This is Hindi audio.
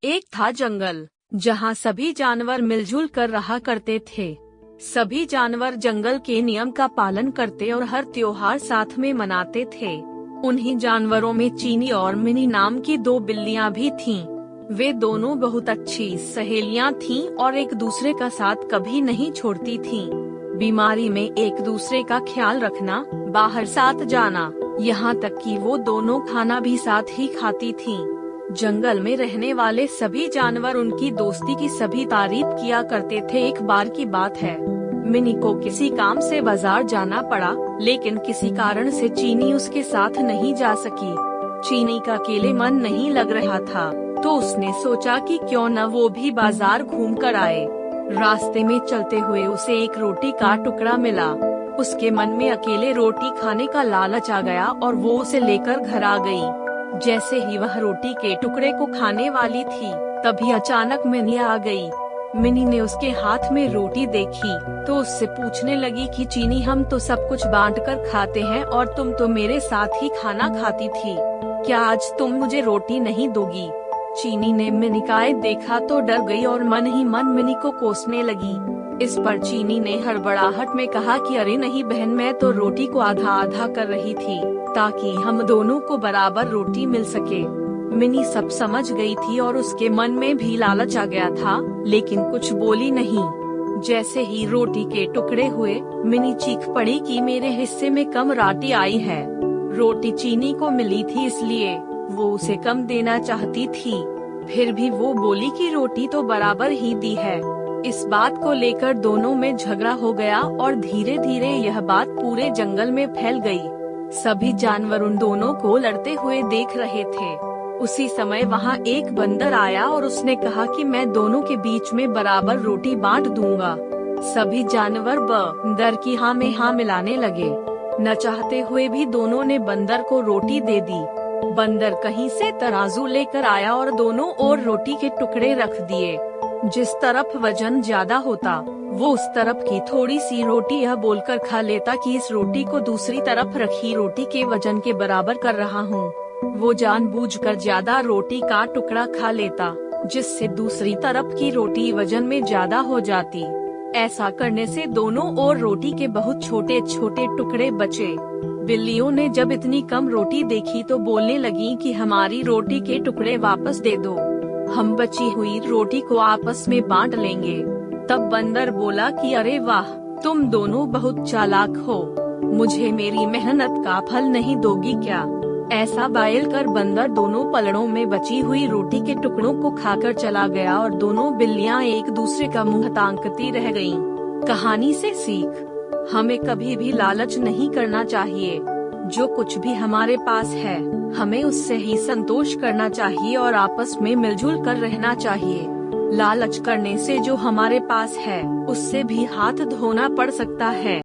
एक था जंगल जहाँ सभी जानवर मिलजुल कर रहा करते थे। सभी जानवर जंगल के नियम का पालन करते और हर त्योहार साथ में मनाते थे। उन्हीं जानवरों में चीनी और मिनी नाम की दो बिल्लियाँ भी थीं। वे दोनों बहुत अच्छी सहेलियाँ थीं और एक दूसरे का साथ कभी नहीं छोड़ती थीं। बीमारी में एक दूसरे का ख्याल रखना, बाहर साथ जाना, यहाँ तक कि वो दोनों खाना भी साथ ही खाती थीं। जंगल में रहने वाले सभी जानवर उनकी दोस्ती की सभी तारीफ किया करते थे। एक बार की बात है, मिनी को किसी काम से बाजार जाना पड़ा, लेकिन किसी कारण से चीनी उसके साथ नहीं जा सकी। चीनी का अकेले मन नहीं लग रहा था, तो उसने सोचा कि क्यों न वो भी बाजार घूम कर आए। रास्ते में चलते हुए उसे एक रोटी का टुकड़ा मिला। उसके मन में अकेले रोटी खाने का लालच आ गया और वो उसे लेकर घर आ गई। जैसे ही वह रोटी के टुकड़े को खाने वाली थी, तभी अचानक मिनी आ गई। मिनी ने उसके हाथ में रोटी देखी तो उससे पूछने लगी कि चीनी, हम तो सब कुछ बांटकर खाते हैं और तुम तो मेरे साथ ही खाना खाती थी, क्या आज तुम मुझे रोटी नहीं दोगी? चीनी ने मिनी का देखा तो डर गई और मन ही मन मिनी को कोसने लगी। इस पर चीनी ने हड़बड़ाहट में कहा कि अरे नहीं बहन, मैं तो रोटी को आधा आधा कर रही थी ताकि हम दोनों को बराबर रोटी मिल सके। मिनी सब समझ गई थी और उसके मन में भी लालच आ गया था, लेकिन कुछ बोली नहीं। जैसे ही रोटी के टुकड़े हुए, मिनी चीख पड़ी कि मेरे हिस्से में कम रोटी आई है। रोटी चीनी को मिली थी, इसलिए वो उसे कम देना चाहती थी। फिर भी वो बोली कि रोटी तो बराबर ही दी है। इस बात को लेकर दोनों में झगड़ा हो गया और धीरे धीरे यह बात पूरे जंगल में फैल गई। सभी जानवर उन दोनों को लड़ते हुए देख रहे थे। उसी समय वहाँ एक बंदर आया और उसने कहा कि मैं दोनों के बीच में बराबर रोटी बांट दूंगा। सभी जानवर बंदर की हाँ में हाँ मिलाने लगे। न चाहते हुए भी दोनों ने बंदर को रोटी दे दी। बंदर कहीं से तराजू लेकर आया और दोनों ओर रोटी के टुकड़े रख दिए। जिस तरफ वजन ज्यादा होता, वो उस तरफ की थोड़ी सी रोटी यह बोलकर खा लेता कि इस रोटी को दूसरी तरफ रखी रोटी के वजन के बराबर कर रहा हूँ। वो जानबूझकर ज्यादा रोटी का टुकड़ा खा लेता, जिससे दूसरी तरफ की रोटी वजन में ज्यादा हो जाती। ऐसा करने से दोनों ओर रोटी के बहुत छोटे छोटे टुकड़े बचे। बिल्लियों ने जब इतनी कम रोटी देखी तो बोलने लगी कि हमारी रोटी के टुकड़े वापस दे दो, हम बची हुई रोटी को आपस में बांट लेंगे। तब बंदर बोला कि अरे वाह, तुम दोनों बहुत चालाक हो, मुझे मेरी मेहनत का फल नहीं दोगी क्या? ऐसा बायल कर बंदर दोनों पलड़ों में बची हुई रोटी के टुकड़ों को खाकर चला गया और दोनों बिल्लियां एक दूसरे का मुंह ताकती रह गईं। कहानी से सीख, हमें कभी भी लालच नहीं करना चाहिए। जो कुछ भी हमारे पास है, हमें उससे ही संतोष करना चाहिए और आपस में मिलजुल कर रहना चाहिए। लालच करने से जो हमारे पास है, उससे भी हाथ धोना पड़ सकता है।